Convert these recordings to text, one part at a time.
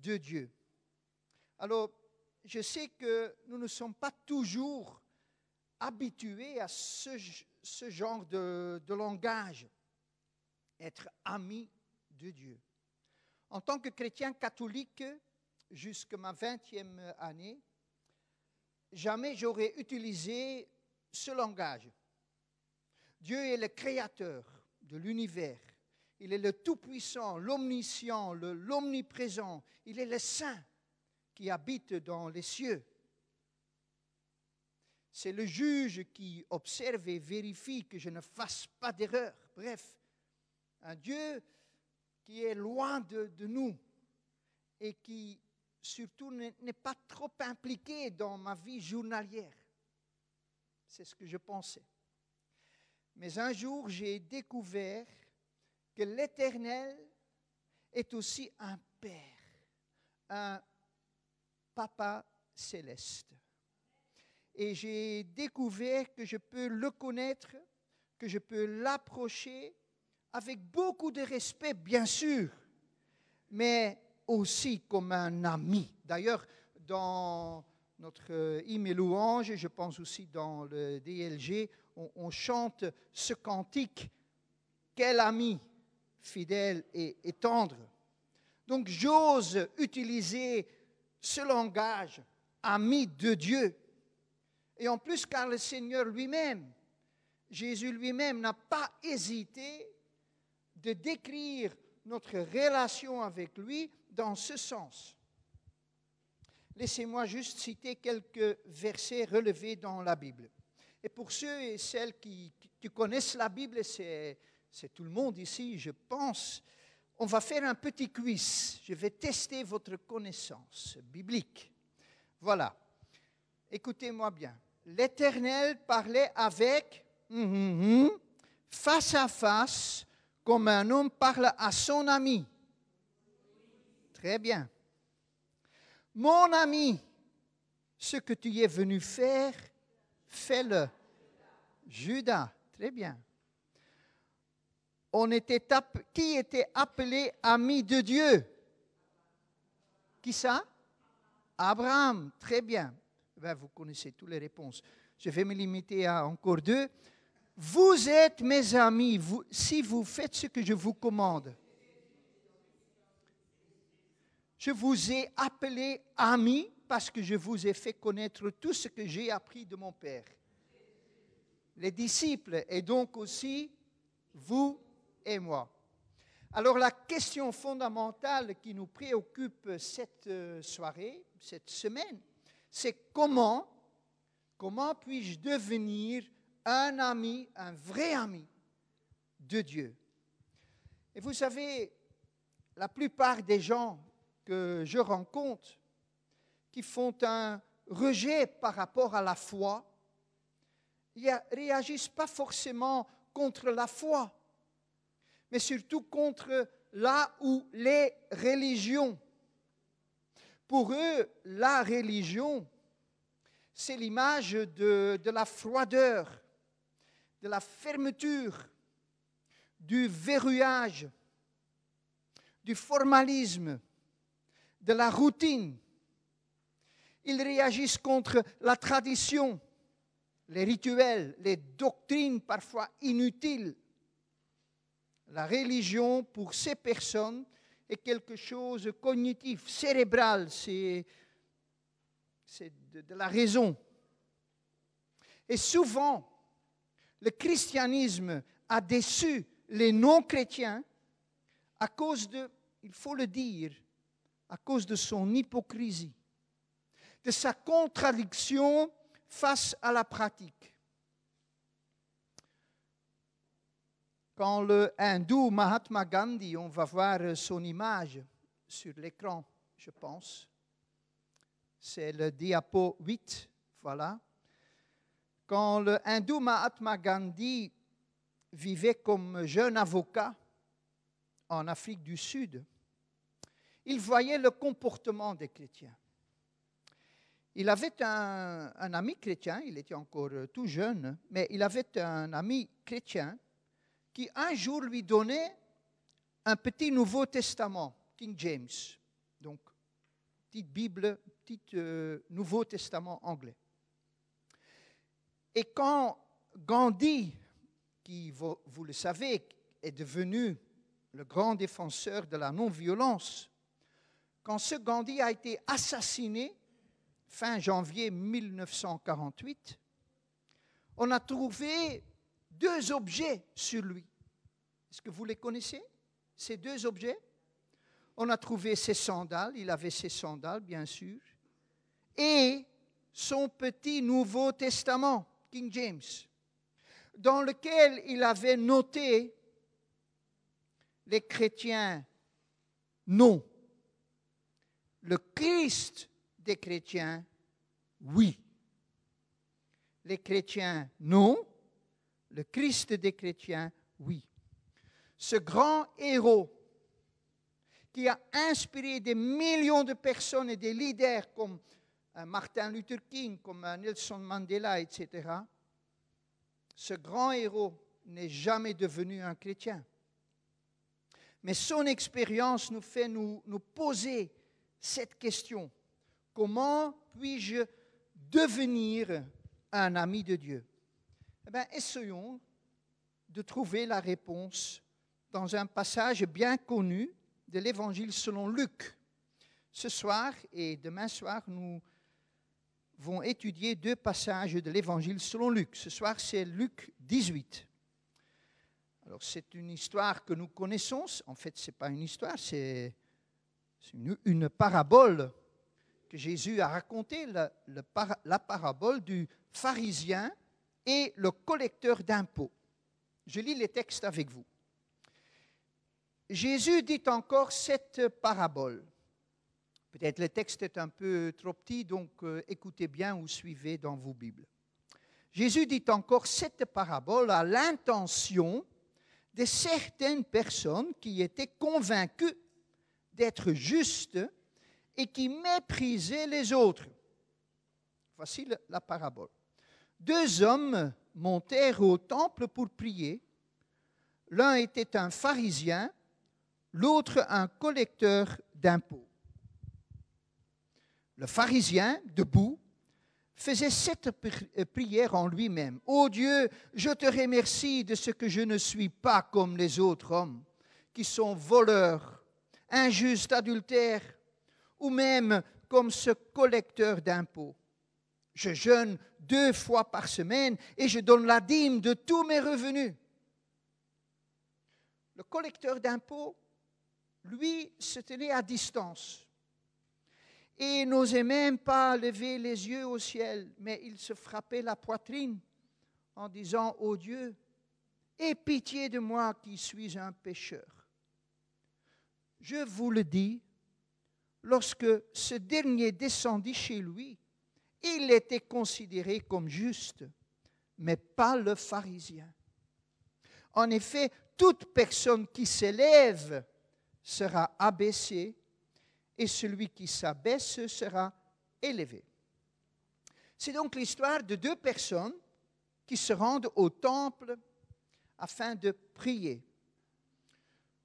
de Dieu. Alors, je sais que nous ne sommes pas toujours habitués à ce genre de langage, être amis de Dieu. En tant que chrétien catholique, jusqu'à ma 20e année, jamais j'aurais utilisé ce langage. Dieu est le créateur de l'univers. Il est le tout-puissant, l'omniscient, l'omniprésent. Il est le saint qui habite dans les cieux. C'est le juge qui observe et vérifie que je ne fasse pas d'erreur. Bref, un Dieu qui est loin de nous et qui surtout n'est pas trop impliqué dans ma vie journalière. C'est ce que je pensais. Mais un jour, j'ai découvert que l'Éternel est aussi un Père, un Papa céleste. Et j'ai découvert que je peux le connaître, que je peux l'approcher avec beaucoup de respect, bien sûr, mais aussi comme un ami. D'ailleurs, dans notre hymne et louange, je pense aussi dans le DLG, on chante ce cantique, « Quel ami fidèle et tendre ». Donc j'ose utiliser ce langage, ami de Dieu. Et en plus, car le Seigneur lui-même, Jésus lui-même, n'a pas hésité de décrire notre relation avec lui dans ce sens. Laissez-moi juste citer quelques versets relevés dans la Bible. Et pour ceux et celles qui connaissent la Bible, c'est tout le monde ici, je pense, on va faire un petit quiz. Je vais tester votre connaissance biblique. Voilà. Écoutez-moi bien. L'Éternel parlait avec, face à face, comme un homme parle à son ami. Très bien. Mon ami, ce que tu es venu faire, fais-le. Judas, très bien. Qui était appelé ami de Dieu? Qui ça? Abraham, très bien. Vous connaissez toutes les réponses. Je vais me limiter à encore deux. Vous êtes mes amis si vous faites ce que je vous commande. Je vous ai appelé amis parce que je vous ai fait connaître tout ce que j'ai appris de mon Père. Les disciples et donc aussi vous et moi. Alors la question fondamentale qui nous préoccupe cette soirée, cette semaine, c'est comment puis-je devenir un ami, un vrai ami de Dieu? Et vous savez, la plupart des gens que je rencontre qui font un rejet par rapport à la foi, ils ne réagissent pas forcément contre la foi, mais surtout contre là où les religions. Pour eux, la religion, c'est l'image de la froideur, de la fermeture, du verrouillage, du formalisme, de la routine. Ils réagissent contre la tradition, les rituels, les doctrines parfois inutiles. La religion, pour ces personnes, est quelque chose de cognitif, cérébral, c'est de la raison. Et souvent, le christianisme a déçu les non-chrétiens à cause de, il faut le dire, à cause de son hypocrisie, de sa contradiction face à la pratique. Quand le hindou Mahatma Gandhi, on va voir son image sur l'écran, je pense. C'est le diapo 8, voilà. Quand le hindou Mahatma Gandhi vivait comme jeune avocat en Afrique du Sud, il voyait le comportement des chrétiens. Il avait un ami chrétien, il était encore tout jeune, mais il avait un ami chrétien qui un jour lui donnait un petit Nouveau Testament, King James, donc petite Bible, petit Nouveau Testament anglais. Et quand Gandhi, qui, vous le savez, est devenu le grand défenseur de la non-violence, quand ce Gandhi a été assassiné, fin janvier 1948, on a trouvé 2 objets sur lui. Est-ce que vous les connaissez, ces 2 objets? On a trouvé ses sandales, il avait ses sandales, bien sûr, et son petit Nouveau Testament, King James, dans lequel il avait noté les chrétiens non. Le Christ des chrétiens, oui. Les chrétiens, non. Le Christ des chrétiens, oui. Ce grand héros qui a inspiré des millions de personnes et des leaders comme Martin Luther King, comme Nelson Mandela, etc., ce grand héros n'est jamais devenu un chrétien. Mais son expérience nous fait nous poser cette question. Comment puis-je devenir un ami de Dieu? Eh bien, essayons de trouver la réponse dans un passage bien connu de l'Évangile selon Luc. Ce soir et demain soir, nous vont étudier 2 passages de l'Évangile selon Luc. Ce soir, c'est Luc 18. Alors, c'est une histoire que nous connaissons. En fait, ce n'est pas une histoire, c'est une parabole que Jésus a racontée, la parabole du pharisien et le collecteur d'impôts. Je lis les textes avec vous. Jésus dit encore cette parabole. Peut-être le texte est un peu trop petit, donc écoutez bien ou suivez dans vos Bibles. Jésus dit encore cette parabole à l'intention de certaines personnes qui étaient convaincues d'être justes et qui méprisaient les autres. Voici la parabole. 2 hommes montèrent au temple pour prier. L'un était un pharisien, l'autre un collecteur d'impôts. Le pharisien, debout, faisait cette prière en lui-même. « Ô Dieu, je te remercie de ce que je ne suis pas comme les autres hommes, qui sont voleurs, injustes, adultères, ou même comme ce collecteur d'impôts. Je jeûne 2 fois par semaine et je donne la dîme de tous mes revenus. » Le collecteur d'impôts, lui, se tenait à distance et n'osait même pas lever les yeux au ciel, mais il se frappait la poitrine en disant « Ô Dieu, aie pitié de moi qui suis un pécheur. » Je vous le dis, lorsque ce dernier descendit chez lui, il était considéré comme juste, mais pas le pharisien. En effet, toute personne qui s'élève sera abaissée, et celui qui s'abaisse sera élevé. C'est donc l'histoire de 2 personnes qui se rendent au temple afin de prier.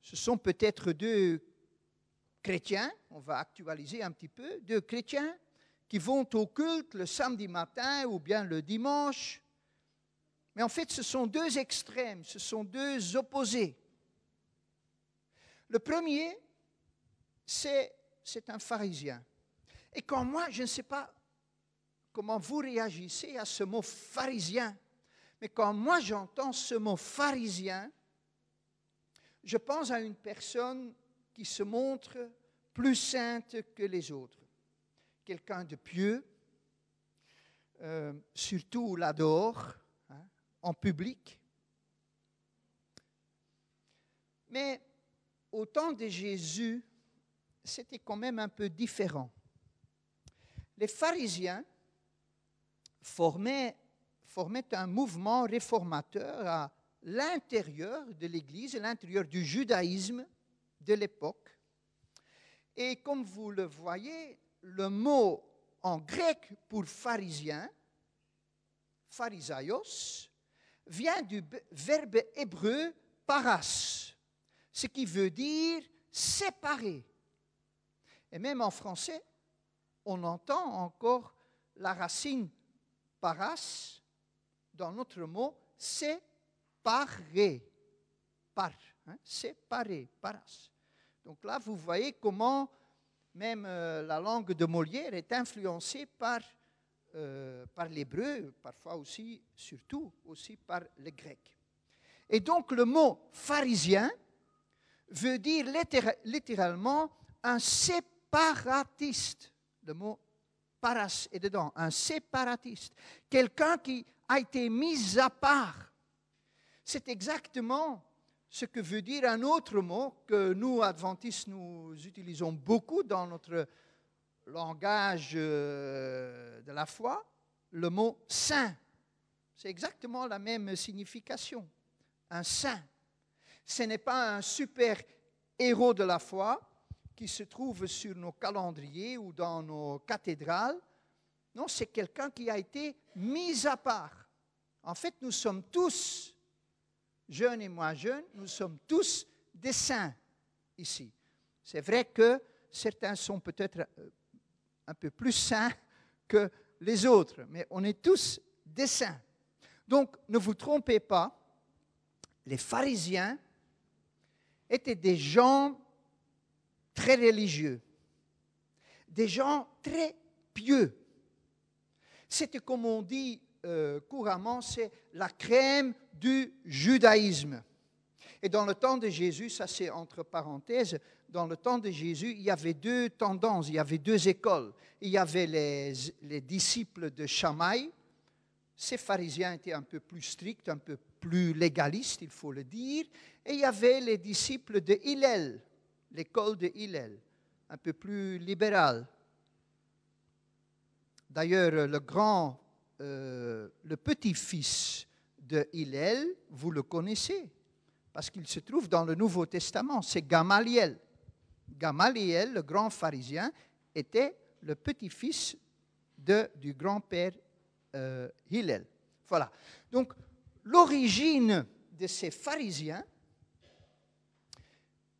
Ce sont peut-être 2 chrétiens, on va actualiser un petit peu, 2 chrétiens qui vont au culte le samedi matin ou bien le dimanche. Mais en fait, ce sont 2 extrêmes, ce sont 2 opposés. Le premier, c'est un pharisien. Et quand moi, je ne sais pas comment vous réagissez à ce mot pharisien, mais quand moi j'entends ce mot pharisien, je pense à une personne qui se montre plus sainte que les autres. Quelqu'un de pieux, surtout là dehors, en public. Mais au temps de Jésus, c'était quand même un peu différent. Les pharisiens formaient un mouvement réformateur à l'intérieur de l'Église, à l'intérieur du judaïsme de l'époque. Et comme vous le voyez, le mot en grec pour pharisien, pharisaios, vient du verbe hébreu paras, ce qui veut dire séparer. Et même en français, on entend encore la racine paras dans notre mot séparer. Par, séparer, paras. Donc là, vous voyez comment même la langue de Molière est influencée par l'hébreu, parfois aussi, surtout aussi par le grec. Et donc le mot pharisien veut dire littéralement un séparatiste. Le mot paras est dedans, un séparatiste. Quelqu'un qui a été mis à part. C'est exactement ce que veut dire un autre mot que nous, adventistes, nous utilisons beaucoup dans notre langage de la foi, le mot saint. C'est exactement la même signification. Un saint. Ce n'est pas un super héros de la foi qui se trouve sur nos calendriers ou dans nos cathédrales. Non, c'est quelqu'un qui a été mis à part. En fait, nous sommes tous, jeunes et moins jeunes, nous sommes tous des saints ici. C'est vrai que certains sont peut-être un peu plus saints que les autres, mais on est tous des saints. Donc, ne vous trompez pas, les pharisiens étaient des gens très religieux, des gens très pieux. C'était, comme on dit couramment, c'est la crème du judaïsme. Et dans le temps de Jésus, ça c'est entre parenthèses, dans le temps de Jésus, il y avait deux tendances, il y avait deux écoles. Il y avait les disciples de Shammai. Ces pharisiens étaient un peu plus stricts, un peu plus légalistes, il faut le dire. Et il y avait les disciples de Hillel, l'école de Hillel, un peu plus libérale. D'ailleurs, le petit-fils de Hillel, vous le connaissez, parce qu'il se trouve dans le Nouveau Testament, c'est Gamaliel. Gamaliel, le grand pharisien, était le petit-fils du grand-père Hillel. Voilà. Donc, l'origine de ces pharisiens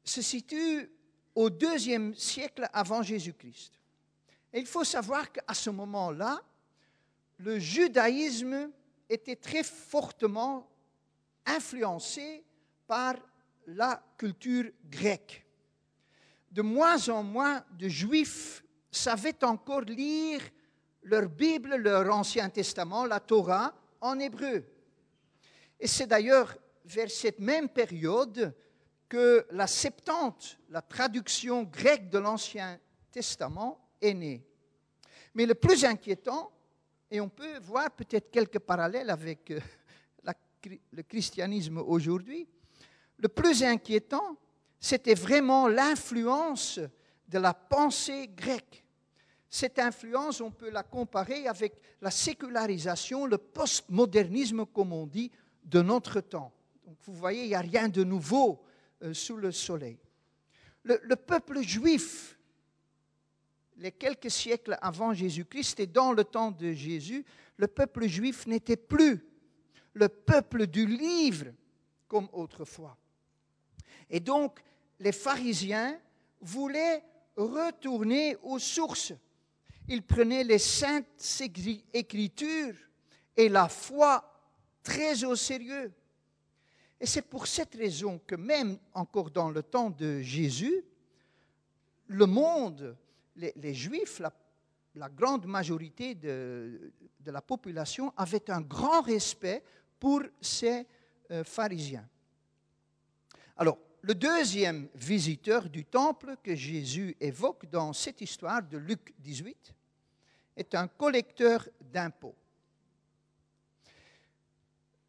se situe au IIe siècle avant Jésus-Christ. Et il faut savoir qu'à ce moment-là, le judaïsme était très fortement influencé par la culture grecque. De moins en moins de Juifs savaient encore lire leur Bible, leur Ancien Testament, la Torah, en hébreu. Et c'est d'ailleurs vers cette même période que la Septante, la traduction grecque de l'Ancien Testament, est née. Mais le plus inquiétant, et on peut voir peut-être quelques parallèles avec le christianisme aujourd'hui, le plus inquiétant, c'était vraiment l'influence de la pensée grecque. Cette influence, on peut la comparer avec la sécularisation, le postmodernisme, comme on dit, de notre temps. Donc vous voyez, il n'y a rien de nouveau sous le soleil. Le peuple juif, les quelques siècles avant Jésus-Christ et dans le temps de Jésus, le peuple juif n'était plus le peuple du livre comme autrefois. Et donc, les pharisiens voulaient retourner aux sources. Ils prenaient les saintes écritures et la foi très au sérieux. Et c'est pour cette raison que même encore dans le temps de Jésus, le monde, les Juifs, la grande majorité de la population avait un grand respect pour ces pharisiens. Alors, le deuxième visiteur du temple que Jésus évoque dans cette histoire de Luc 18 est un collecteur d'impôts.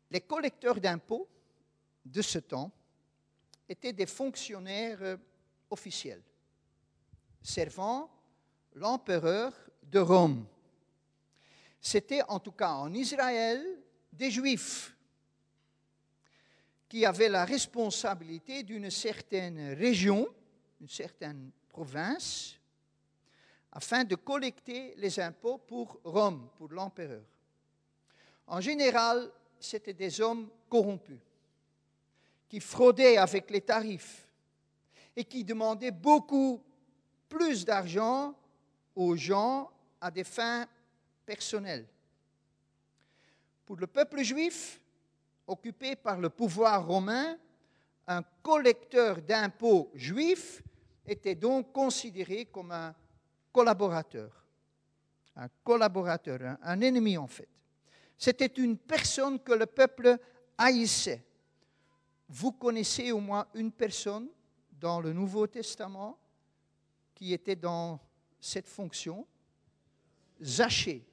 Les collecteurs d'impôts de ce temps étaient des fonctionnaires officiels, servant l'empereur de Rome. C'était en tout cas en Israël des Juifs qui avaient la responsabilité d'une certaine région, une certaine province, afin de collecter les impôts pour Rome, pour l'empereur. En général, c'étaient des hommes corrompus, qui fraudaient avec les tarifs et qui demandaient beaucoup plus d'argent aux gens à des fins personnelles. Pour le peuple juif, occupé par le pouvoir romain, un collecteur d'impôts juif était donc considéré comme un collaborateur, un ennemi en fait. C'était une personne que le peuple haïssait. Vous connaissez au moins une personne dans le Nouveau Testament qui était dans cette fonction? Zachée.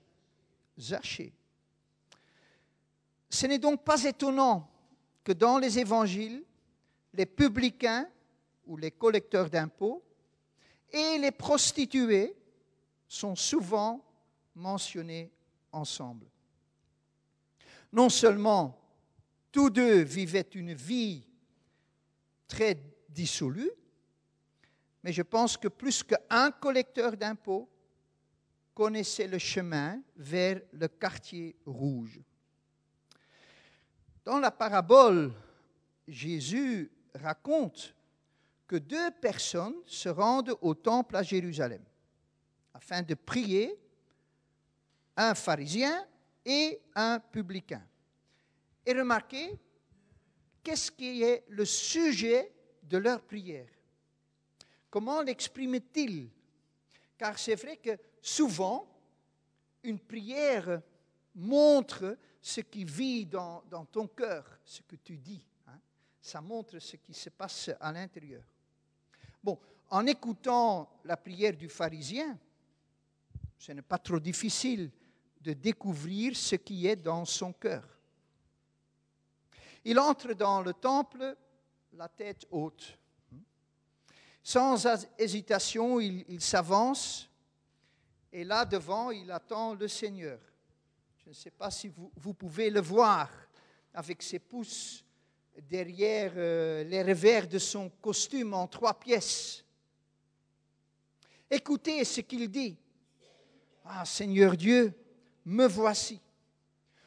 Ce n'est donc pas étonnant que dans les évangiles, les publicains ou les collecteurs d'impôts et les prostituées sont souvent mentionnés ensemble. Non seulement tous deux vivaient une vie très dissolue, mais je pense que plus qu'un collecteur d'impôts connaissait le chemin vers le quartier rouge. Dans la parabole, Jésus raconte que deux personnes se rendent au temple à Jérusalem afin de prier, un pharisien et un publicain. Et remarquez, qu'est-ce qui est le sujet de leur prière? Comment l'expriment-ils? Car c'est vrai que souvent, une prière montre ce qui vit dans ton cœur, ce que tu dis. Ça montre ce qui se passe à l'intérieur. Bon, en écoutant la prière du pharisien, ce n'est pas trop difficile de découvrir ce qui est dans son cœur. Il entre dans le temple, la tête haute. Sans hésitation, il s'avance et là devant, il attend le Seigneur. Je ne sais pas si vous pouvez le voir avec ses pouces derrière les revers de son costume en 3 pièces. Écoutez ce qu'il dit. « Ah, Seigneur Dieu, me voici.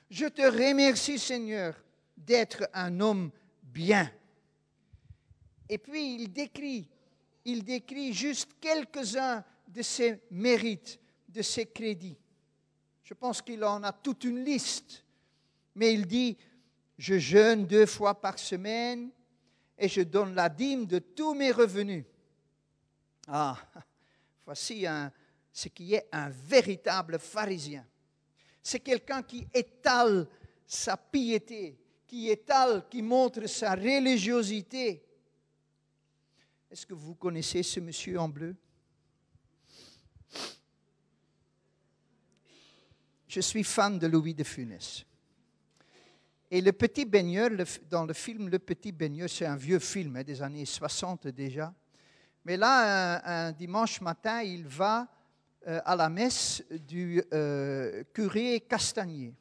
Je te remercie, Seigneur, d'être un homme bien. » Et puis il décrit juste quelques-uns de ses mérites, de ses crédits. Je pense qu'il en a toute une liste. Mais il dit, je jeûne 2 fois par semaine et je donne la dîme de tous mes revenus. Ah, voici ce qui est un véritable pharisien. C'est quelqu'un qui étale sa piété, qui montre sa religiosité. Est-ce que vous connaissez ce monsieur en bleu? Je suis fan de Louis de Funès. Et Le Petit Baigneur, dans le film Le Petit Baigneur, c'est un vieux film des années 60 déjà. Mais là, un dimanche matin, il va à la messe du curé Castagnier.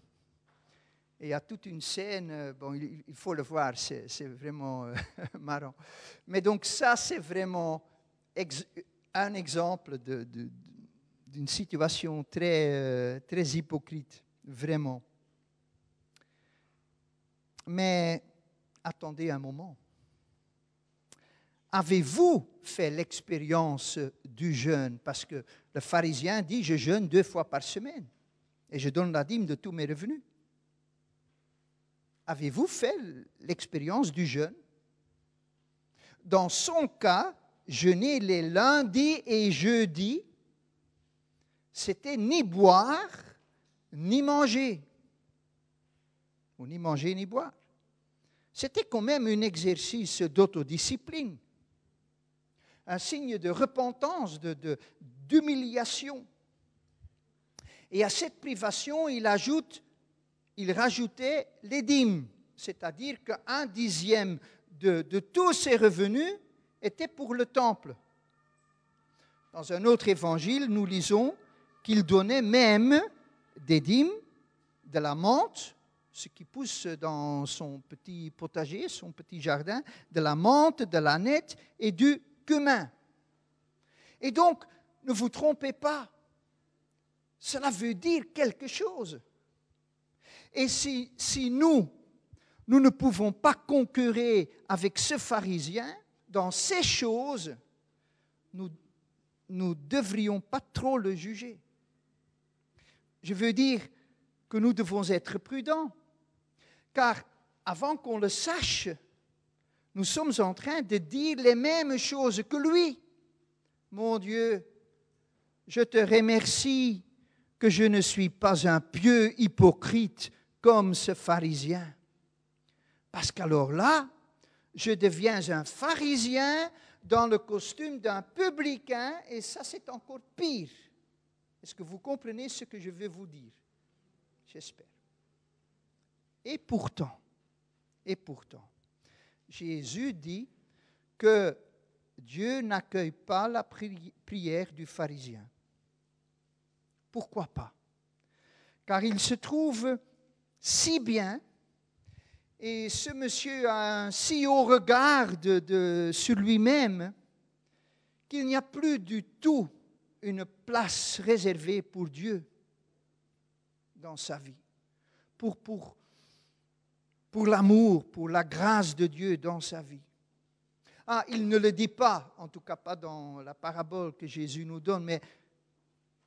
Et il y a toute une scène, bon, il faut le voir, c'est vraiment marrant. Mais donc ça, c'est vraiment un exemple d'une situation très hypocrite, vraiment. Mais attendez un moment. Avez-vous fait l'expérience du jeûne? Parce que le pharisien dit, je jeûne 2 fois par semaine et je donne la dîme de tous mes revenus. Avez-vous fait l'expérience du jeûne? Dans son cas, jeûner les lundis et jeudis, c'était ni boire, ni manger. Ou ni manger, ni boire. C'était quand même un exercice d'autodiscipline. Un signe de repentance, d'humiliation. Et à cette privation, il rajoutait les dîmes, c'est-à-dire qu'1 dixième de tous ses revenus était pour le temple. Dans un autre évangile, nous lisons qu'il donnait même des dîmes, de la menthe, ce qui pousse dans son petit potager, son petit jardin, de la menthe, de l'aneth et du cumin. Et donc, ne vous trompez pas, cela veut dire quelque chose. Et si nous ne pouvons pas concurrer avec ce pharisien dans ces choses, nous ne devrions pas trop le juger. Je veux dire que nous devons être prudents, car avant qu'on le sache, nous sommes en train de dire les mêmes choses que lui. Mon Dieu, je te remercie que je ne suis pas un pieux hypocrite comme ce pharisien. Parce qu'alors là, je deviens un pharisien dans le costume d'un publicain, et ça c'est encore pire. Est-ce que vous comprenez ce que je veux vous dire? J'espère. Et pourtant, Jésus dit que Dieu n'accueille pas la prière du pharisien. Pourquoi pas? Car il se trouve si bien, et ce monsieur a un si haut regard sur lui-même, qu'il n'y a plus du tout une place réservée pour Dieu dans sa vie, pour l'amour, pour la grâce de Dieu dans sa vie. Ah, il ne le dit pas, en tout cas pas dans la parabole que Jésus nous donne, mais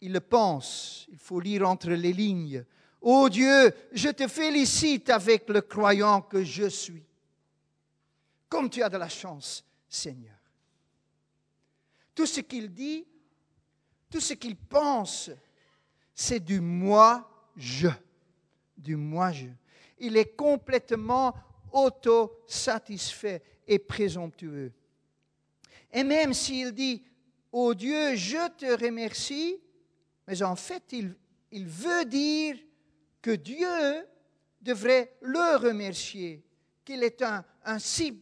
il le pense, il faut lire entre les lignes. Ô Dieu, je te félicite avec le croyant que je suis. Comme tu as de la chance, Seigneur. Tout ce qu'il dit, tout ce qu'il pense, c'est du moi-je. Du moi-je. Il est complètement autosatisfait et présomptueux. Et même s'il dit, ô Dieu, je te remercie, mais en fait, il veut dire que Dieu devrait le remercier, qu'il est un si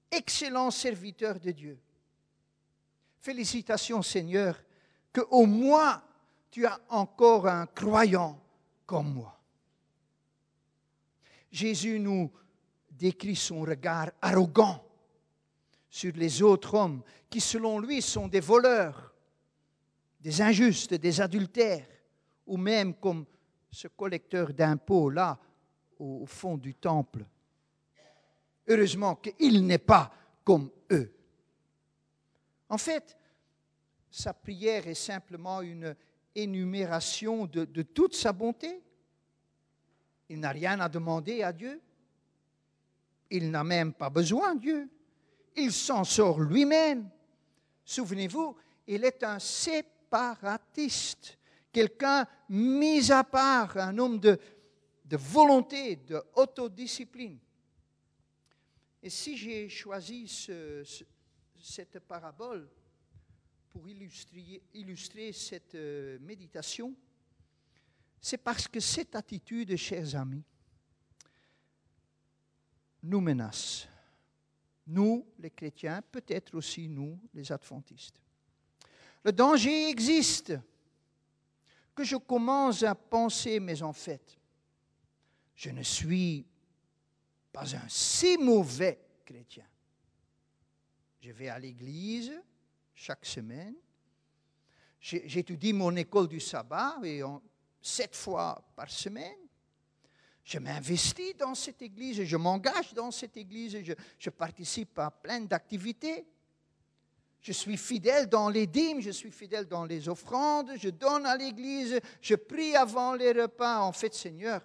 excellent serviteur de Dieu. Félicitations, Seigneur, qu'au moins tu as encore un croyant comme moi. Jésus nous décrit son regard arrogant sur les autres hommes qui, selon lui, sont des voleurs, des injustes, des adultères, ou même comme ce collecteur d'impôts là, au fond du temple. Heureusement qu'il n'est pas comme eux. En fait, sa prière est simplement une énumération de toute sa bonté. Il n'a rien à demander à Dieu. Il n'a même pas besoin de Dieu. Il s'en sort lui-même. Souvenez-vous, il est un séparatiste, quelqu'un mis à part, un homme de volonté, d'autodiscipline. Et si j'ai choisi cette parabole pour illustrer cette méditation, c'est parce que cette attitude, chers amis, nous menace. Nous, les chrétiens, peut-être aussi nous, les adventistes. Le danger existe, que je commence à penser, mais en fait, je ne suis pas un si mauvais chrétien. Je vais à l'église chaque semaine, j'étudie mon école du sabbat 7 fois par semaine. Je m'investis dans cette église, je m'engage dans cette église, je participe à plein d'activités. Je suis fidèle dans les dîmes, je suis fidèle dans les offrandes, je donne à l'église, je prie avant les repas. En fait, Seigneur,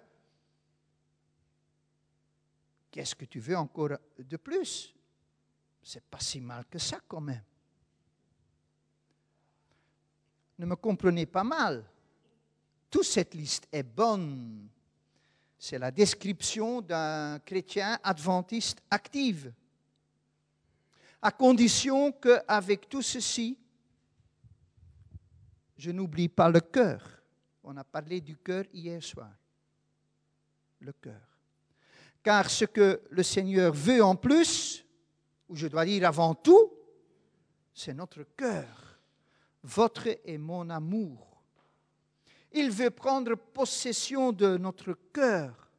qu'est-ce que tu veux encore de plus? C'est pas si mal que ça quand même. Ne me comprenez pas mal. Toute cette liste est bonne. C'est la description d'un chrétien adventiste actif. À condition qu'avec tout ceci, je n'oublie pas le cœur. On a parlé du cœur hier soir. Le cœur. Car ce que le Seigneur veut en plus, ou je dois dire avant tout, c'est notre cœur, votre et mon amour. Il veut prendre possession de notre cœur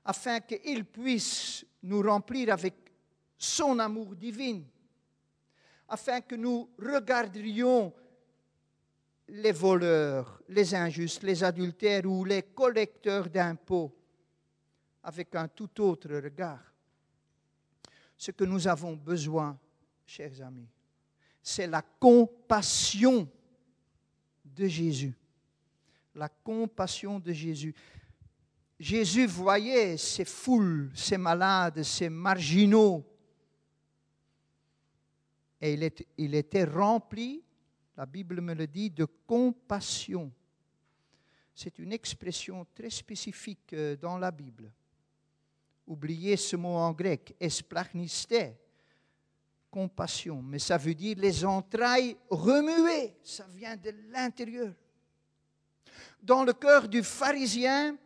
afin qu'il puisse nous remplir avec son amour divin, afin que nous regarderions les voleurs, les injustes, les adultères ou les collecteurs d'impôts avec un tout autre regard. Ce que nous avons besoin, chers amis, c'est la compassion de Jésus. La compassion de Jésus. Jésus voyait ces foules, ces malades, ces marginaux. Et il était rempli, la Bible me le dit, de compassion. C'est une expression très spécifique dans la Bible. Oubliez ce mot en grec, esplachniste, compassion. Mais ça veut dire les entrailles remuées. Ça vient de l'intérieur. Dans le cœur du pharisien,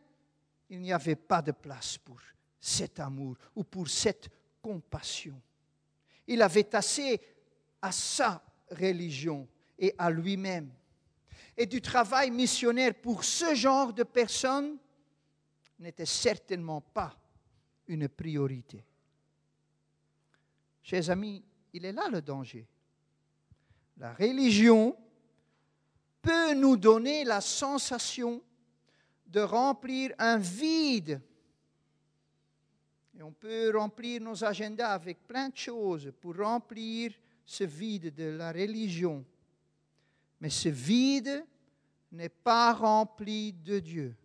il n'y avait pas de place pour cet amour ou pour cette compassion. Il avait assez à sa religion et à lui-même. Et du travail missionnaire pour ce genre de personnes n'était certainement pas une priorité. Chers amis, il est là le danger. La religion peut nous donner la sensation de remplir un vide. Et on peut remplir nos agendas avec plein de choses pour remplir ce vide de la religion. Mais ce vide n'est pas rempli de Dieu.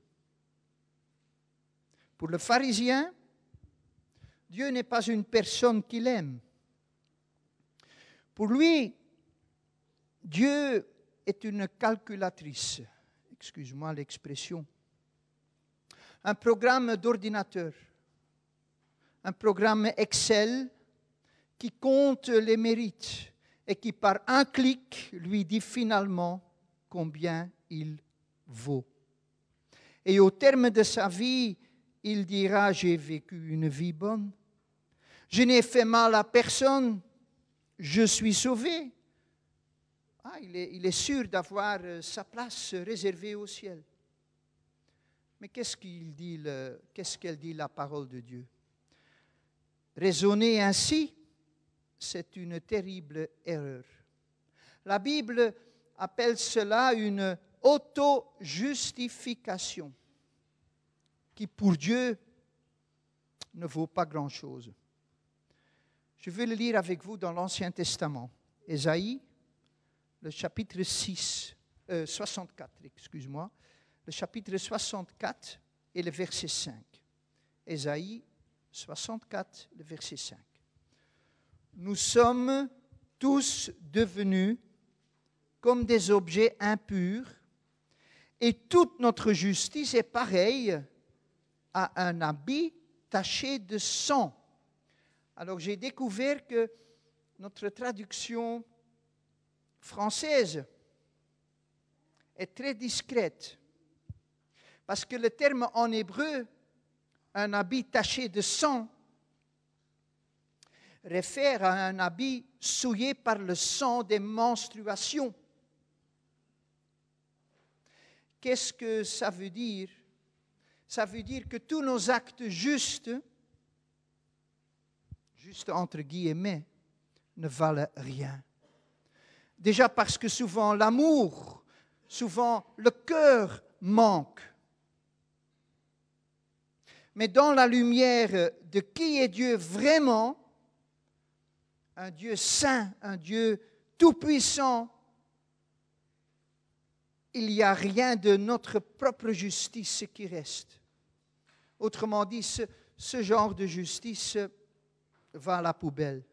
Pour le pharisien, Dieu n'est pas une personne qu'il aime. Pour lui, Dieu est une calculatrice. Excuse-moi l'expression. Un programme d'ordinateur. Un programme Excel qui compte les mérites et qui, par un clic, lui dit finalement combien il vaut. Et au terme de sa vie, il dira « J'ai vécu une vie bonne. Je n'ai fait mal à personne. Je suis sauvé. » Il est sûr d'avoir sa place réservée au ciel. Mais qu'est-ce qu'elle dit la parole de Dieu? Raisonner ainsi, c'est une terrible erreur. La Bible appelle cela une auto-justification qui, pour Dieu, ne vaut pas grand-chose. Je vais le lire avec vous dans l'Ancien Testament. Ésaïe, le chapitre 64, le chapitre 64 et le verset 5. Ésaïe 64, le verset 5. Nous sommes tous devenus comme des objets impurs et toute notre justice est pareille à un habit taché de sang. Alors j'ai découvert que notre traduction française est très discrète parce que le terme en hébreu, un habit taché de sang, réfère à un habit souillé par le sang des menstruations. Qu'est-ce que ça veut dire? Ça veut dire que tous nos actes justes, juste entre guillemets, ne valent rien. Déjà parce que souvent l'amour, souvent le cœur manque. Mais dans la lumière de qui est Dieu vraiment, un Dieu saint, un Dieu tout-puissant, il n'y a rien de notre propre justice qui reste. Autrement dit, ce genre de justice va à la poubelle.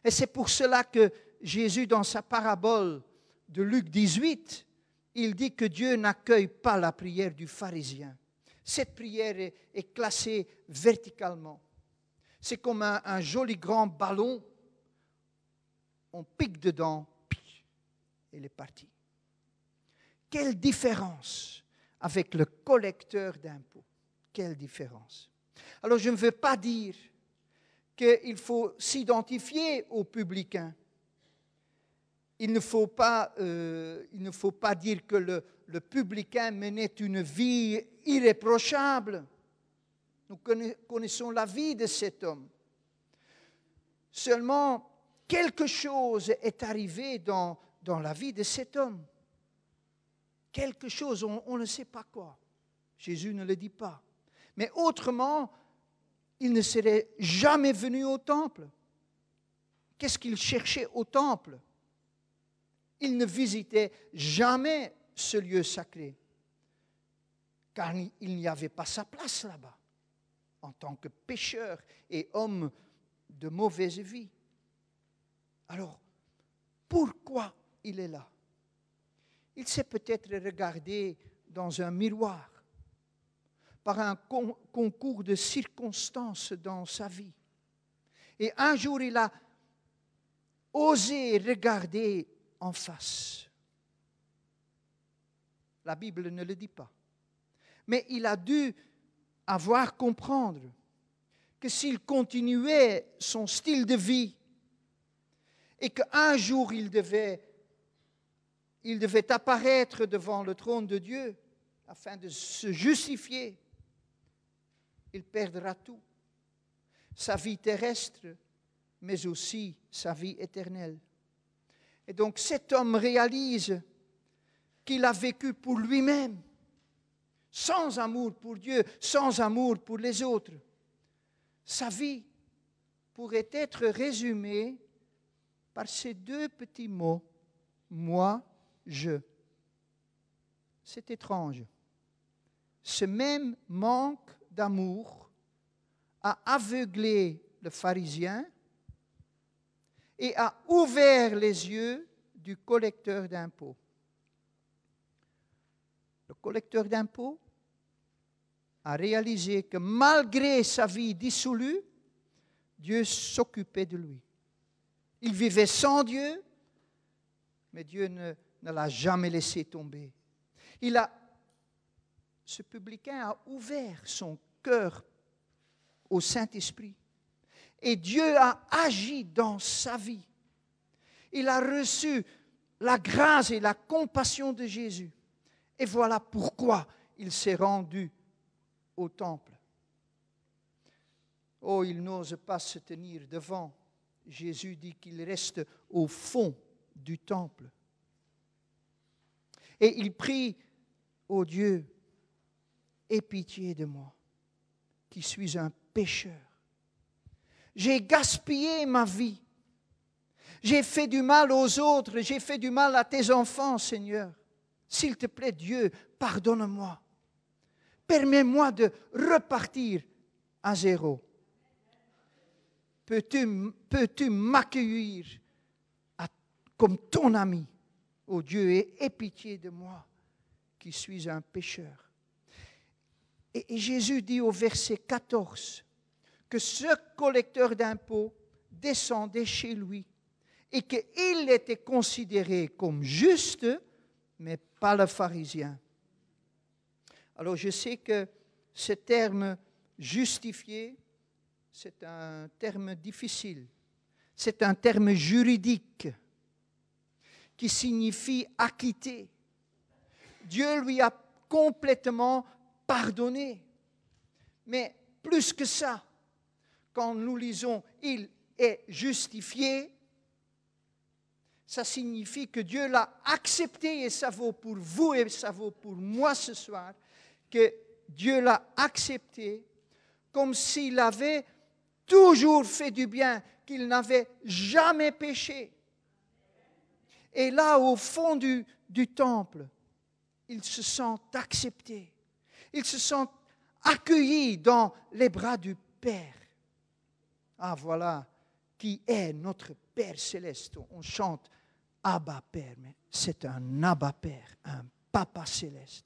Et c'est pour cela que Jésus, dans sa parabole de Luc 18, il dit que Dieu n'accueille pas la prière du pharisien. Cette prière est classée verticalement. C'est comme un joli grand ballon. On pique dedans, et il est parti. Quelle différence avec le collecteur d'impôts. Quelle différence. Alors je ne veux pas dire qu'il faut s'identifier aux publicains. Il ne faut pas dire que le publicain menait une vie irréprochable. Nous connaissons la vie de cet homme. Seulement, quelque chose est arrivé dans la vie de cet homme. Quelque chose, on ne sait pas quoi. Jésus ne le dit pas. Mais autrement, il ne serait jamais venu au temple. Qu'est-ce qu'il cherchait au temple? Il ne visitait jamais ce lieu sacré, car il n'y avait pas sa place là-bas, en tant que pécheur et homme de mauvaise vie. Alors, pourquoi il est là? Il s'est peut-être regardé dans un miroir, par un concours de circonstances dans sa vie. Et un jour, il a osé regarder en face. La Bible ne le dit pas. Mais il a dû avoir comprendre que s'il continuait son style de vie et qu'un jour il devait apparaître devant le trône de Dieu afin de se justifier, il perdra tout. Sa vie terrestre, mais aussi sa vie éternelle. Et donc cet homme réalise qu'il a vécu pour lui-même, sans amour pour Dieu, sans amour pour les autres. Sa vie pourrait être résumée par ces deux petits mots, moi, je. C'est étrange. Ce même manque d'amour a aveuglé le pharisien et a ouvert les yeux du collecteur d'impôts. Le collecteur d'impôts a réalisé que malgré sa vie dissolue, Dieu s'occupait de lui. Il vivait sans Dieu, mais Dieu ne l'a jamais laissé tomber. Ce publicain a ouvert son cœur au Saint-Esprit. Et Dieu a agi dans sa vie. Il a reçu la grâce et la compassion de Jésus. Et voilà pourquoi il s'est rendu au temple. Oh, il n'ose pas se tenir devant. Jésus dit qu'il reste au fond du temple. Et il prie, ô Dieu, aie pitié de moi, qui suis un pécheur. J'ai gaspillé ma vie. J'ai fait du mal aux autres. J'ai fait du mal à tes enfants, Seigneur. S'il te plaît, Dieu, pardonne-moi. Permets-moi de repartir à zéro. Peux-tu m'accueillir comme ton ami, ô Dieu, et aie pitié de moi, qui suis un pécheur. Et Jésus dit au verset 14 que ce collecteur d'impôts descendait chez lui et qu'il était considéré comme juste, mais pas le pharisien. Alors je sais que ce terme justifié, c'est un terme difficile. C'est un terme juridique qui signifie acquitter. Dieu lui a complètement pardonné. Mais plus que ça, quand nous lisons « il est justifié », ça signifie que Dieu l'a accepté, et ça vaut pour vous et ça vaut pour moi ce soir, que Dieu l'a accepté comme s'il avait toujours fait du bien, qu'il n'avait jamais péché. Et là, au fond du temple, il se sent accepté. Il se sent accueilli dans les bras du Père. Ah, voilà qui est notre Père céleste. On chante Abba Père, mais c'est un Abba Père, un Papa céleste.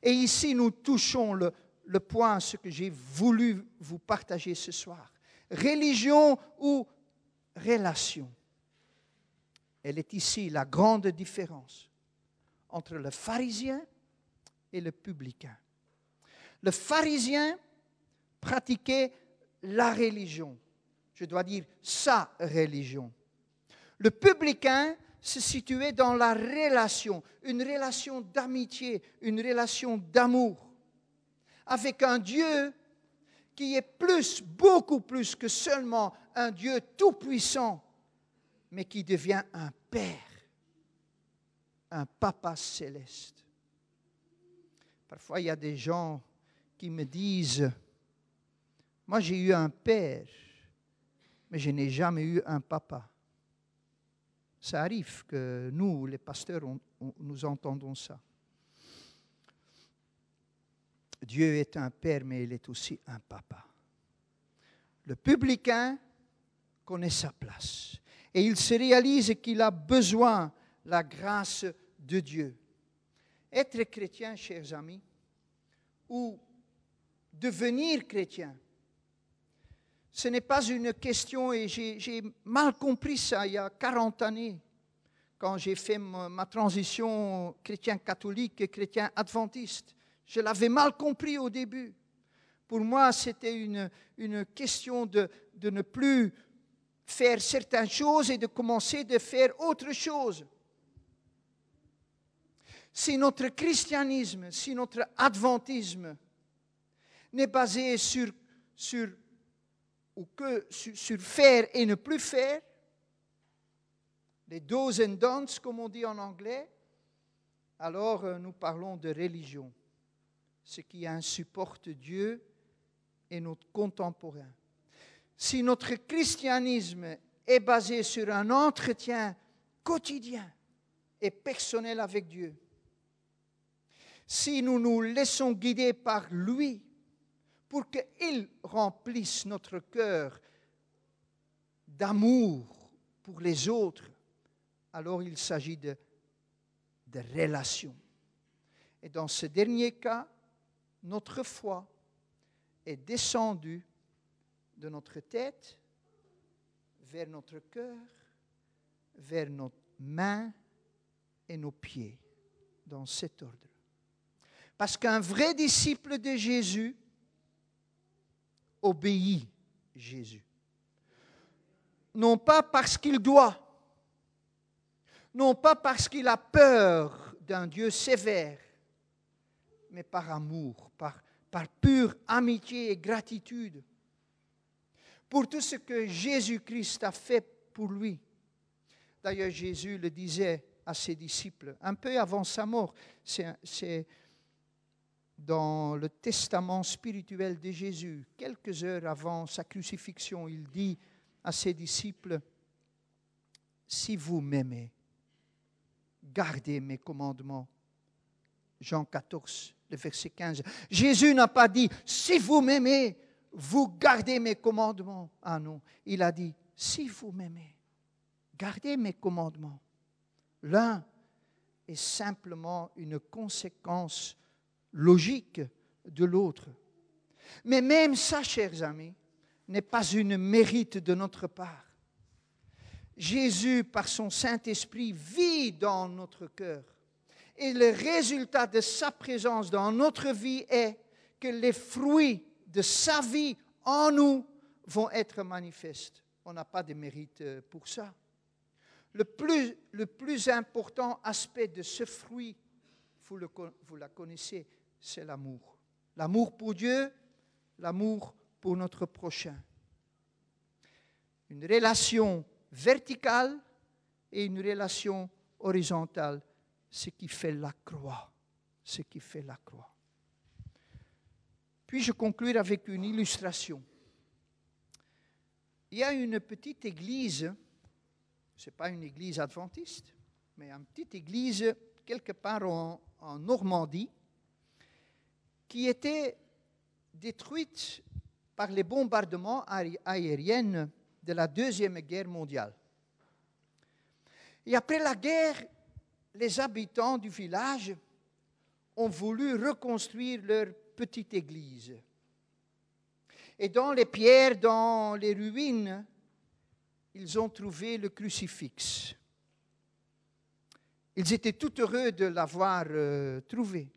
Et ici, nous touchons le point, ce que j'ai voulu vous partager ce soir. Religion ou relation. Elle est ici la grande différence entre le pharisien et le publicain. Le pharisien pratiquait la religion, je dois dire sa religion. Le publicain se situait dans la relation, une relation d'amitié, une relation d'amour, avec un Dieu qui est plus, beaucoup plus que seulement un Dieu tout-puissant, mais qui devient un Père, un Papa céleste. Parfois, il y a des gens qui me disent, moi j'ai eu un père, mais je n'ai jamais eu un papa. Ça arrive que nous, les pasteurs, nous entendons ça. Dieu est un père, mais il est aussi un papa. Le publicain connaît sa place. Et il se réalise qu'il a besoin de la grâce de Dieu. Être chrétien, chers amis, ou devenir chrétien, ce n'est pas une question, et j'ai mal compris ça il y a 40 années, quand j'ai fait ma transition chrétien catholique et chrétien adventiste. Je l'avais mal compris au début. Pour moi, c'était une question de ne plus faire certaines choses et de commencer à faire autre chose. Si notre christianisme, si notre adventisme n'est basé sur faire et ne plus faire, les do's and don'ts, comme on dit en anglais, alors nous parlons de religion, ce qui insupporte Dieu et notre contemporain. Si notre christianisme est basé sur un entretien quotidien et personnel avec Dieu, si nous nous laissons guider par lui pour qu'il remplisse notre cœur d'amour pour les autres, alors il s'agit de relations. Et dans ce dernier cas, notre foi est descendue de notre tête vers notre cœur, vers nos mains et nos pieds, dans cet ordre. Parce qu'un vrai disciple de Jésus obéit Jésus. Non pas parce qu'il doit, non pas parce qu'il a peur d'un Dieu sévère, mais par amour, par pure amitié et gratitude pour tout ce que Jésus-Christ a fait pour lui. D'ailleurs, Jésus le disait à ses disciples, un peu avant sa mort, c'est dans le testament spirituel de Jésus, quelques heures avant sa crucifixion, il dit à ses disciples, « Si vous m'aimez, gardez mes commandements. » Jean 14, le verset 15. Jésus n'a pas dit, « Si vous m'aimez, vous gardez mes commandements. » Ah non, il a dit, « Si vous m'aimez, gardez mes commandements. » L'un est simplement une conséquence logique de l'autre. Mais même ça, chers amis, n'est pas une mérite de notre part. Jésus, par son Saint-Esprit, vit dans notre cœur. Et le résultat de sa présence dans notre vie est que les fruits de sa vie en nous vont être manifestes. On n'a pas de mérite pour ça. Le plus important aspect de ce fruit, vous la connaissez, c'est l'amour. L'amour pour Dieu, l'amour pour notre prochain. Une relation verticale et une relation horizontale, ce qui fait la croix. Ce qui fait la croix. Puis je conclure avec une illustration. Il y a une petite église, ce n'est pas une église adventiste, mais une petite église quelque part en Normandie, qui était détruite par les bombardements aériens de la Deuxième Guerre mondiale. Et après la guerre, les habitants du village ont voulu reconstruire leur petite église. Et dans les pierres, dans les ruines, ils ont trouvé le crucifix. Ils étaient tout heureux de l'avoir trouvé.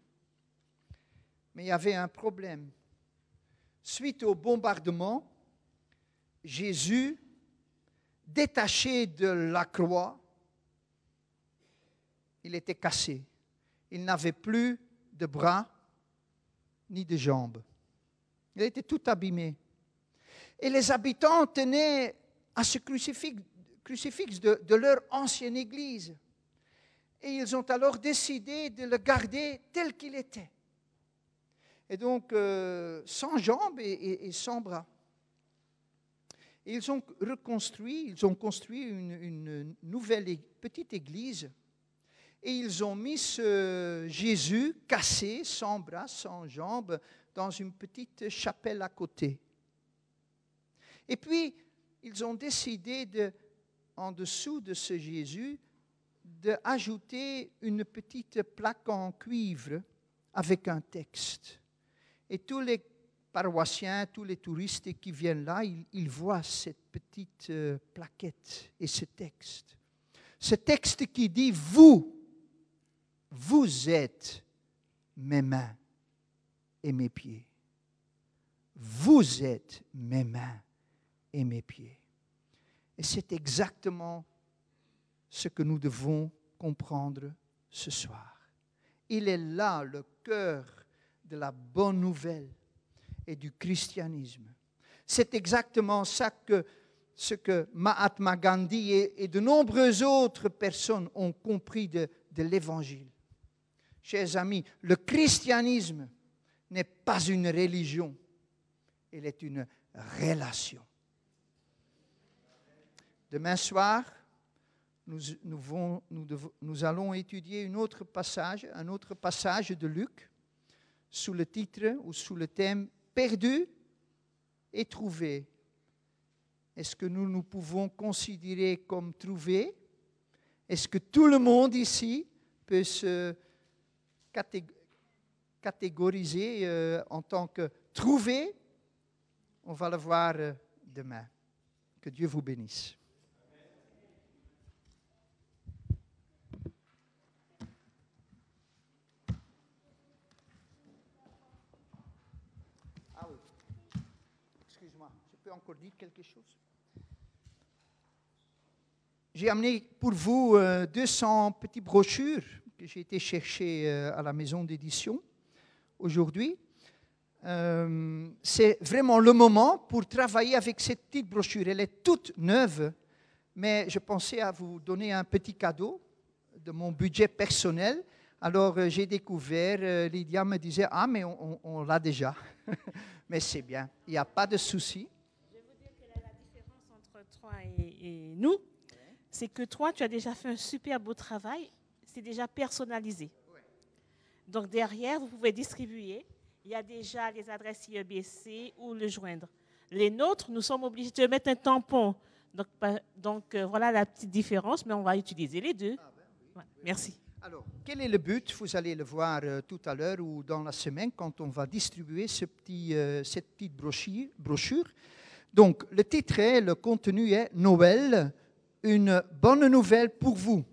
Mais il y avait un problème. Suite au bombardement, Jésus, détaché de la croix, il était cassé. Il n'avait plus de bras ni de jambes. Il était tout abîmé. Et les habitants tenaient à ce crucifix de leur ancienne église. Et ils ont alors décidé de le garder tel qu'il était. Et donc, sans jambes et sans bras. Et ils ont construit une nouvelle petite église. Et ils ont mis ce Jésus cassé, sans bras, sans jambes, dans une petite chapelle à côté. Et puis, ils ont décidé, en dessous de ce Jésus, d'ajouter une petite plaque en cuivre avec un texte. Et tous les paroissiens, tous les touristes qui viennent là, ils voient cette petite plaquette et ce texte. Ce texte qui dit « Vous êtes mes mains et mes pieds. Vous êtes mes mains et mes pieds. » Et c'est exactement ce que nous devons comprendre ce soir. Il est là le cœur de la bonne nouvelle et du christianisme. C'est exactement ça ce que Mahatma Gandhi et de nombreuses autres personnes ont compris de l'Évangile. Chers amis, le christianisme n'est pas une religion, il est une relation. Demain soir, nous allons étudier un autre passage de Luc, sous le titre ou sous le thème « Perdu et trouvé ». Est-ce que nous pouvons considérer comme trouvé? Est-ce que tout le monde ici peut se catégoriser en tant que trouvé? On va le voir demain. Que Dieu vous bénisse. Ah oui. Excuse-moi, je peux encore dire quelque chose? J'ai amené pour vous 200 petites brochures que j'ai été chercher à la maison d'édition aujourd'hui. C'est vraiment le moment pour travailler avec cette petite brochure. Elle est toute neuve, mais je pensais à vous donner un petit cadeau de mon budget personnel. Alors j'ai découvert, Lydia me disait « Ah, mais on l'a déjà. » Mais c'est bien, il n'y a pas de souci. Je vais vous dire quelle est la différence entre toi et nous. C'est que toi, tu as déjà fait un super beau travail. C'est déjà personnalisé. Donc derrière, vous pouvez distribuer. Il y a déjà les adresses IEBC ou le joindre. Les nôtres, nous sommes obligés de mettre un tampon. Donc voilà la petite différence, mais on va utiliser les deux. Ah ben oui, voilà. Merci. Alors, quel est le but? Vous allez le voir tout à l'heure ou dans la semaine quand on va distribuer cette petite brochure. Donc, le titre est, le contenu est Noël, une bonne nouvelle pour vous.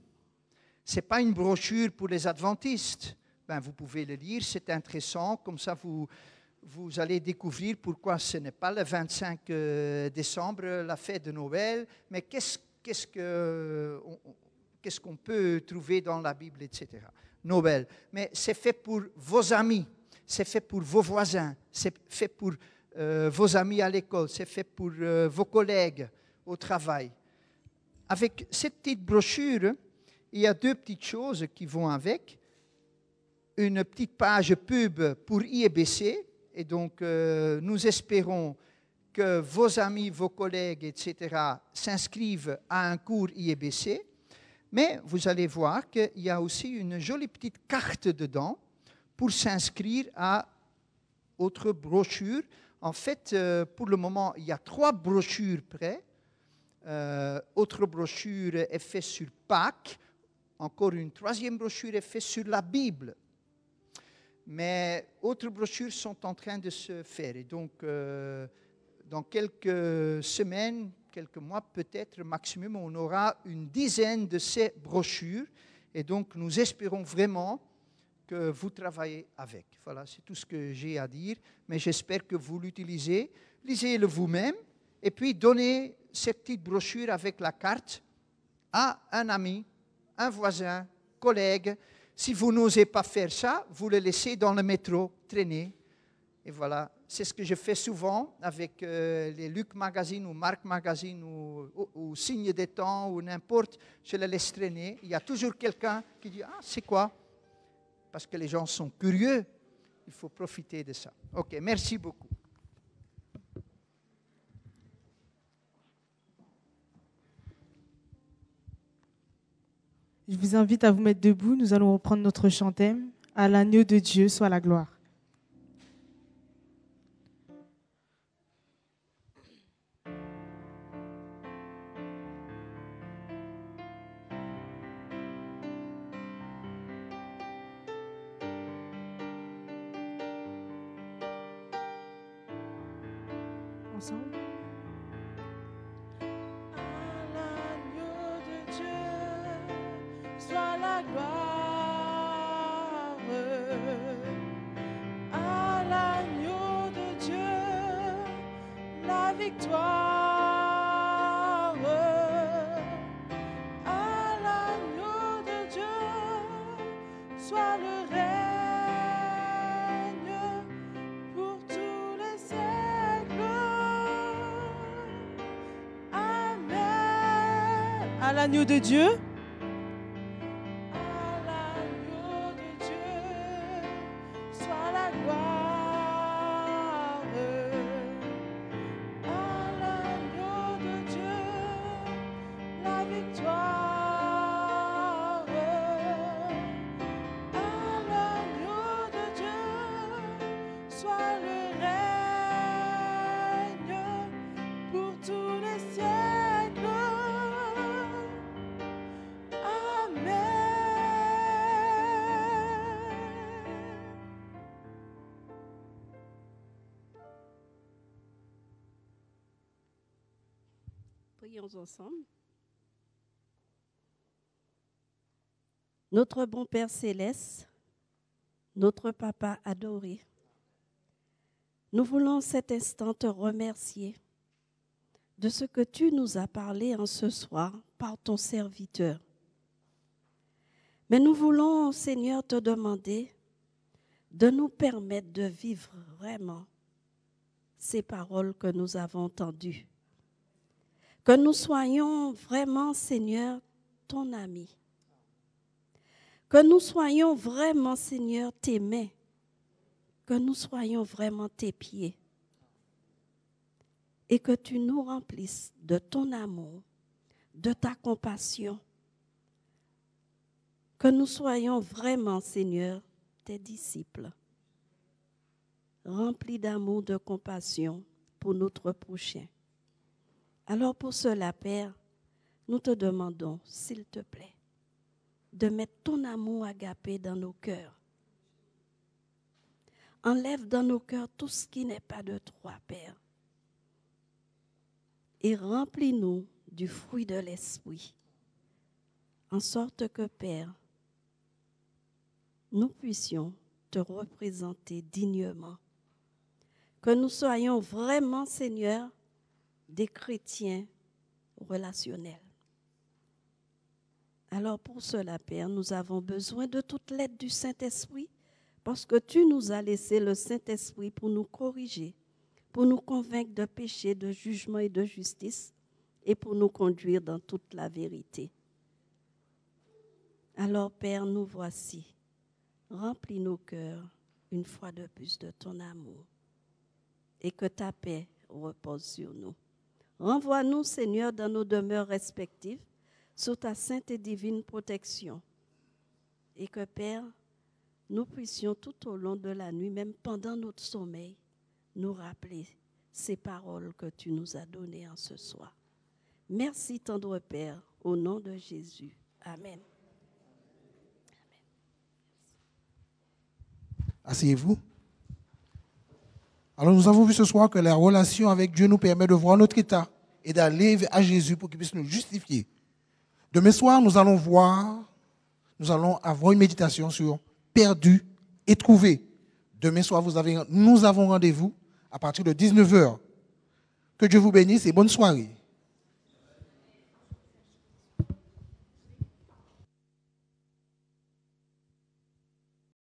Ce n'est pas une brochure pour les adventistes. Ben, vous pouvez le lire, c'est intéressant. Comme ça, vous allez découvrir pourquoi ce n'est pas le 25 décembre, la fête de Noël, mais qu'est-ce qu'on peut trouver dans la Bible, etc. Noël. Mais c'est fait pour vos amis, c'est fait pour vos voisins, c'est fait pour vos amis à l'école, c'est fait pour vos collègues au travail. Avec cette petite brochure, il y a deux petites choses qui vont avec. Une petite page pub pour IEBC, et donc nous espérons que vos amis, vos collègues, etc. s'inscrivent à un cours IEBC. Mais vous allez voir qu'il y a aussi une jolie petite carte dedans pour s'inscrire à autre brochure. En fait, pour le moment, il y a 3 brochures prêtes. Autre brochure est faite sur Pâques. Encore une 3e brochure est faite sur la Bible. Mais autres brochures sont en train de se faire. Et donc, dans quelques semaines, quelques mois peut-être maximum, on aura une dizaine de ces brochures. Et donc, nous espérons vraiment que vous travaillez avec. Voilà, c'est tout ce que j'ai à dire. Mais j'espère que vous l'utilisez. Lisez-le vous-même. Et puis, donnez cette petite brochure avec la carte à un ami, un voisin, collègue. Si vous n'osez pas faire ça, vous le laissez dans le métro traîner. Et voilà, c'est ce que je fais souvent avec les Luc Magazine ou Marc Magazine ou Signe des Temps ou n'importe. Je le laisse traîner. Il y a toujours quelqu'un qui dit « Ah, c'est quoi ?» Parce que les gens sont curieux. Il faut profiter de ça. OK, merci beaucoup. Je vous invite à vous mettre debout. Nous allons reprendre notre chantème. À l'agneau de Dieu soit la gloire. Ensemble. À l'agneau de Dieu soit la gloire. À l'agneau de Dieu la victoire. À l'agneau de Dieu soit le règne pour tous les siècles. Amen. À l'agneau de Dieu. À l'agneau de Dieu soit la gloire. À l'agneau de Dieu la victoire. À l'agneau de Dieu soit le règne pour tous les siècles. Amen. Prions ensemble. Notre bon Père céleste, notre Papa adoré, nous voulons cet instant te remercier de ce que tu nous as parlé en ce soir par ton serviteur. Mais nous voulons, Seigneur, te demander de nous permettre de vivre vraiment ces paroles que nous avons entendues. Que nous soyons vraiment, Seigneur, ton ami. Que nous soyons vraiment, Seigneur, tes mains. Que nous soyons vraiment tes pieds. Et que tu nous remplisses de ton amour, de ta compassion. Que nous soyons vraiment, Seigneur, tes disciples. Remplis d'amour, de compassion pour notre prochain. Alors pour cela, Père, nous te demandons, s'il te plaît, de mettre ton amour agapé dans nos cœurs. Enlève dans nos cœurs tout ce qui n'est pas de toi, Père. Et remplis-nous du fruit de l'Esprit, en sorte que, Père, nous puissions te représenter dignement. Que nous soyons vraiment, Seigneur, des chrétiens relationnels. Alors pour cela, Père, nous avons besoin de toute l'aide du Saint-Esprit, parce que tu nous as laissé le Saint-Esprit pour nous corriger, pour nous convaincre de péché, de jugement et de justice, et pour nous conduire dans toute la vérité. Alors, Père, nous voici. Remplis nos cœurs une fois de plus de ton amour, et que ta paix repose sur nous. Renvoie-nous, Seigneur, dans nos demeures respectives, sous ta sainte et divine protection. Et que, Père, nous puissions tout au long de la nuit, même pendant notre sommeil, nous rappeler ces paroles que tu nous as données en ce soir. Merci, tendre Père, au nom de Jésus. Amen. Asseyez-vous. Alors nous avons vu ce soir que la relation avec Dieu nous permet de voir notre état et d'aller à Jésus pour qu'il puisse nous justifier. Demain soir, nous allons avoir une méditation sur perdu et trouvé. Demain soir, nous avons rendez-vous à partir de 19h. Que Dieu vous bénisse et bonne soirée.